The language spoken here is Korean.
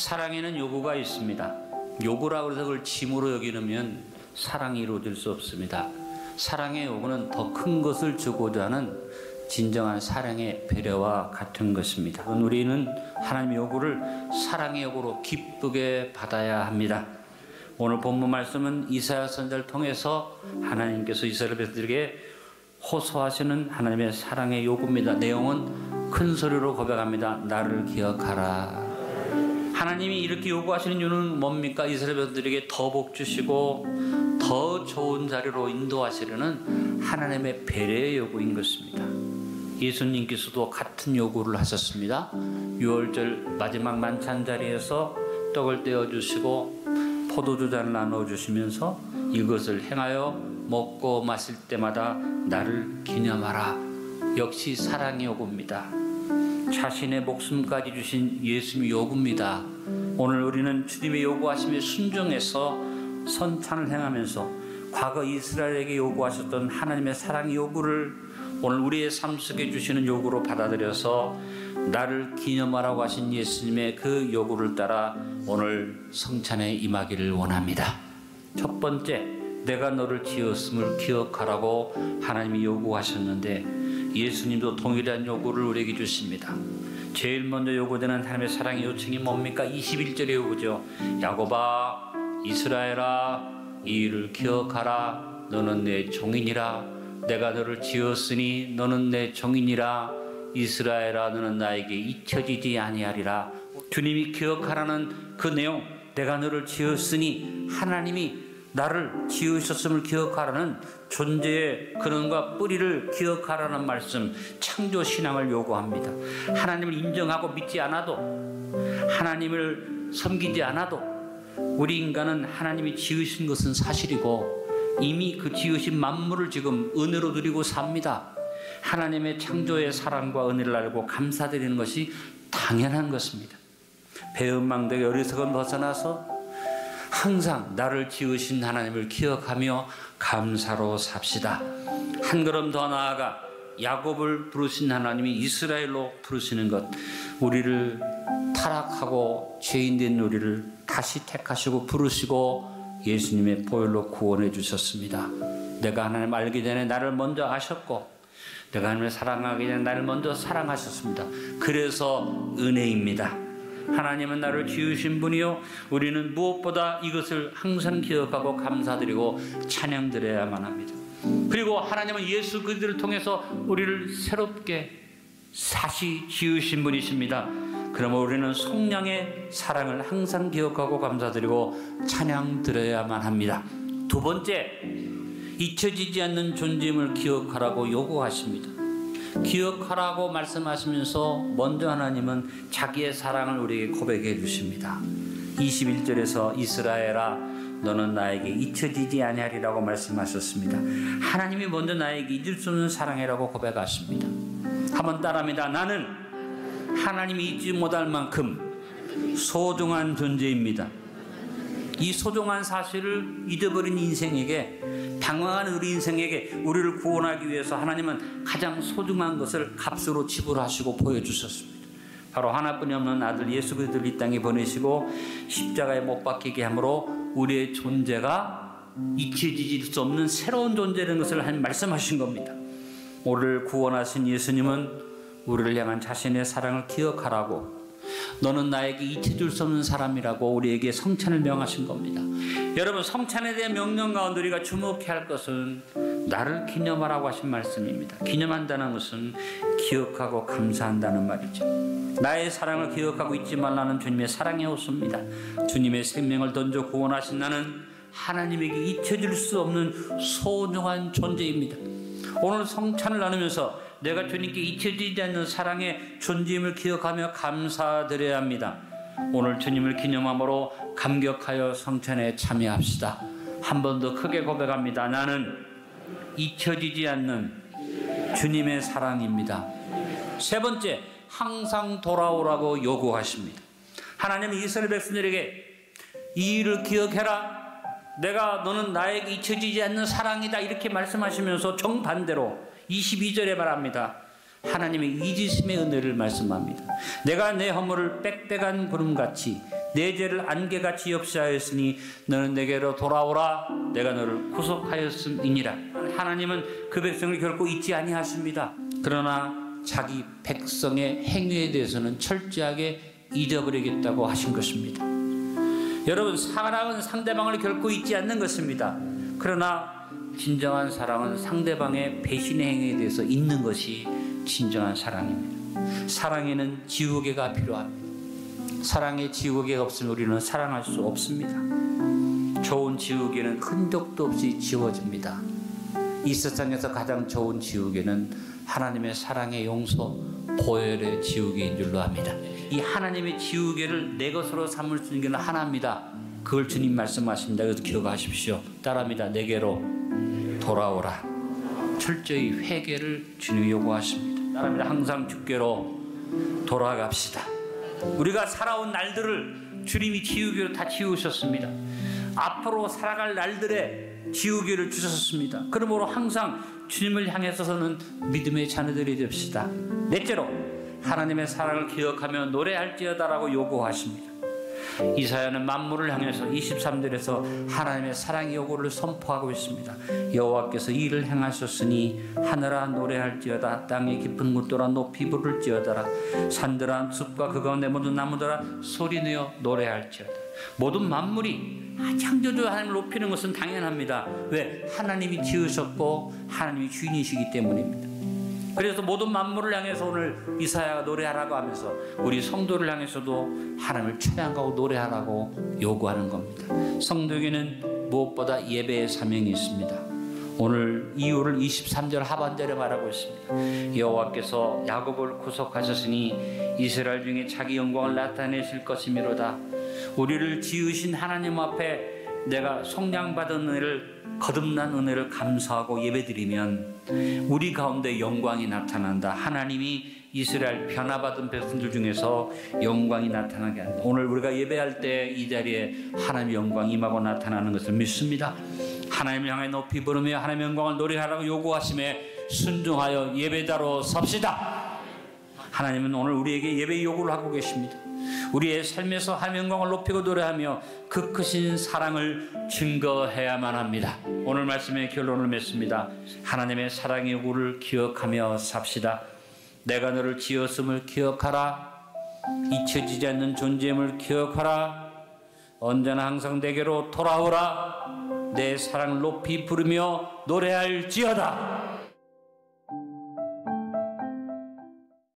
사랑에는 요구가 있습니다. 요구라고 해서 그걸 짐으로 여기면 사랑이 이루어질 수 없습니다. 사랑의 요구는 더 큰 것을 주고자 하는 진정한 사랑의 배려와 같은 것입니다. 우리는 하나님의 요구를 사랑의 요구로 기쁘게 받아야 합니다. 오늘 본문 말씀은 이사야 선지자를 통해서 하나님께서 이스라엘 백성들에게 호소하시는 하나님의 사랑의 요구입니다. 내용은 큰 소리로 고백합니다. 나를 기억하라. 하나님이 이렇게 요구하시는 이유는 뭡니까? 이스라엘 백성들에게 더 복 주시고 더 좋은 자리로 인도하시려는 하나님의 배려의 요구인 것입니다. 예수님께서도 같은 요구를 하셨습니다. 6월절 마지막 만찬 자리에서 떡을 떼어주시고 포도주잔을 나눠주시면서 이것을 행하여 먹고 마실 때마다 나를 기념하라. 역시 사랑의 요구입니다. 자신의 목숨까지 주신 예수님의 요구입니다. 오늘 우리는 주님의 요구하심에 순종해서 선찬을 행하면서 과거 이스라엘에게 요구하셨던 하나님의 사랑의 요구를 오늘 우리의 삶 속에 주시는 요구로 받아들여서 나를 기념하라고 하신 예수님의 그 요구를 따라 오늘 성찬에 임하기를 원합니다. 첫 번째, 내가 너를 지었음을 기억하라고 하나님이 요구하셨는데 예수님도 동일한 요구를 우리에게 주십니다. 제일 먼저 요구되는 하나님의 사랑의 요청이 뭡니까? 21절의 요구죠. 야곱아, 이스라엘아, 이 일을 기억하라. 너는 내 종이니라. 내가 너를 지었으니 너는 내 종이니라. 이스라엘아, 너는 나에게 잊혀지지 아니하리라. 주님이 기억하라는 그 내용, 내가 너를 지었으니 하나님이 나를 지으셨음을 기억하라는 존재의 근원과 뿌리를 기억하라는 말씀, 창조신앙을 요구합니다. 하나님을 인정하고 믿지 않아도, 하나님을 섬기지 않아도 우리 인간은 하나님이 지으신 것은 사실이고 이미 그 지으신 만물을 지금 은혜로 드리고 삽니다. 하나님의 창조의 사랑과 은혜를 알고 감사드리는 것이 당연한 것입니다. 배은망덕의 어리석은 벗어나서 항상 나를 지으신 하나님을 기억하며 감사로 삽시다. 한 걸음 더 나아가 야곱을 부르신 하나님이 이스라엘로 부르시는 것, 우리를 타락하고 죄인된 우리를 다시 택하시고 부르시고 예수님의 보혈로 구원해 주셨습니다. 내가 하나님 알기 전에 나를 먼저 아셨고 내가 하나님을 사랑하기 전에 나를 먼저 사랑하셨습니다. 그래서 은혜입니다. 하나님은 나를 지으신 분이요, 우리는 무엇보다 이것을 항상 기억하고 감사드리고 찬양드려야만 합니다. 그리고 하나님은 예수 그리스도를 통해서 우리를 새롭게 다시 지으신 분이십니다. 그러면 우리는 성령의 사랑을 항상 기억하고 감사드리고 찬양드려야만 합니다. 두 번째, 잊혀지지 않는 존재임을 기억하라고 요구하십니다. 기억하라고 말씀하시면서 먼저 하나님은 자기의 사랑을 우리에게 고백해 주십니다. 21절에서 이스라엘아, 너는 나에게 잊혀지지 아니하리라고 말씀하셨습니다. 하나님이 먼저 나에게 잊을 수 없는 사랑이라고 고백하십니다. 한번 따라합니다. 나는 하나님이 잊지 못할 만큼 소중한 존재입니다. 이 소중한 사실을 잊어버린 인생에게, 방황한 우리 인생에게 우리를 구원하기 위해서 하나님은 가장 소중한 것을 값으로 지불하시고 보여주셨습니다. 바로 하나뿐이 없는 아들 예수 그리스도를 이 땅에 보내시고 십자가에 못 박히게 함으로 우리의 존재가 잊혀질 수 없는 새로운 존재라는 것을 말씀하신 겁니다. 우리를 구원하신 예수님은 우리를 향한 자신의 사랑을 기억하라고, 너는 나에게 잊혀줄 수 없는 사람이라고 우리에게 성찬을 명하신 겁니다. 여러분, 성찬에 대한 명령 가운데 우리가 주목해야 할 것은 나를 기념하라고 하신 말씀입니다. 기념한다는 것은 기억하고 감사한다는 말이죠. 나의 사랑을 기억하고 잊지 말라는 주님의 사랑의 호소입니다. 주님의 생명을 던져 구원하신 나는 하나님에게 잊혀질 수 없는 소중한 존재입니다. 오늘 성찬을 나누면서 내가 주님께 잊혀지지 않는 사랑의 존재임을 기억하며 감사드려야 합니다. 오늘 주님을 기념함으로 감격하여 성찬에 참여합시다. 한 번 더 크게 고백합니다. 나는 잊혀지지 않는 주님의 사랑입니다. 세 번째, 항상 돌아오라고 요구하십니다. 하나님은 이스라엘 백성들에게 이 일을 기억해라. 너는 나에게 잊혀지지 않는 사랑이다. 이렇게 말씀하시면서 정반대로 22절에 말합니다. 하나님의 잊으심의 은혜를 말씀합니다. 내가 내 허물을 빽빽한 구름같이 내 죄를 안개같이 역사하였으니 너는 내게로 돌아오라. 내가 너를 구속하였음이니라. 하나님은 그 백성을 결코 잊지 아니하십니다. 그러나 자기 백성의 행위에 대해서는 철저하게 잊어버리겠다고 하신 것입니다. 여러분, 사랑은 상대방을 결코 잊지 않는 것입니다. 그러나 진정한 사랑은 상대방의 배신의 행위에 대해서 잊는 것이 진정한 사랑입니다. 사랑에는 지우개가 필요합니다. 사랑에 지우개가 없으면 우리는 사랑할 수 없습니다. 좋은 지우개는 흔적도 없이 지워집니다. 이 세상에서 가장 좋은 지우개는 하나님의 사랑의 용서, 보혈의 지우개인 줄로 압니다. 이 하나님의 지우개를 내 것으로 삼을 수 있는 게 하나입니다. 그걸 주님 말씀하십니다. 그래서 기억하십시오. 따라합니다. 내게로 돌아오라. 철저히 회개를 주님이 요구하십니다. 따라합니다. 항상 주께로 돌아갑시다. 우리가 살아온 날들을 주님이 지우개로 다 지우셨습니다. 앞으로 살아갈 날들에 지우개를 주셨습니다. 그러므로 항상 주님을 향해서는 믿음의 자녀들이 됩시다. 넷째로 하나님의 사랑을 기억하며 노래할지어다라고 요구하십니다. 이사야는 만물을 향해서 23절에서 하나님의 사랑의 요구를 선포하고 있습니다. 여호와께서 이를 행하셨으니 하늘아 노래할지어다. 땅의 깊은 곳들아 높이 부를지어다라. 산들아 숲과 그 가운데 모든 나무들아 소리내어 노래할지어다. 모든 만물이 창조주 하나님을 높이는 것은 당연합니다. 왜? 하나님이 지으셨고 하나님이 주인이시기 때문입니다. 그래서 모든 만물을 향해서 오늘 이사야가 노래하라고 하면서 우리 성도를 향해서도 하나님을 찬양하고 노래하라고 요구하는 겁니다. 성도에게는 무엇보다 예배의 사명이 있습니다. 오늘 이유를 23절 하반절에 말하고 있습니다. 여호와께서 야곱을 구속하셨으니 이스라엘 중에 자기 영광을 나타내실 것이미로다. 우리를 지으신 하나님 앞에 내가 속량받은 은혜를, 거듭난 은혜를 감사하고 예배드리면 우리 가운데 영광이 나타난다. 하나님이 이스라엘 변화받은 백성들 중에서 영광이 나타나게 한다. 오늘 우리가 예배할 때 이 자리에 하나님의 영광이 임하고 나타나는 것을 믿습니다. 하나님을 향해 높이 부르며 하나님의 영광을 노래하라고 요구하심에 순종하여 예배자로 섭시다. 하나님은 오늘 우리에게 예배 요구를 하고 계십니다. 우리의 삶에서 하나님의 영광을 높이고 노래하며 그 크신 사랑을 증거해야만 합니다. 오늘 말씀의 결론을 맺습니다. 하나님의 사랑의 요구를 기억하며 삽시다. 내가 너를 지었음을 기억하라. 잊혀지지 않는 존재임을 기억하라. 언제나 항상 내게로 돌아오라. 내 사랑을 높이 부르며 노래할지어다.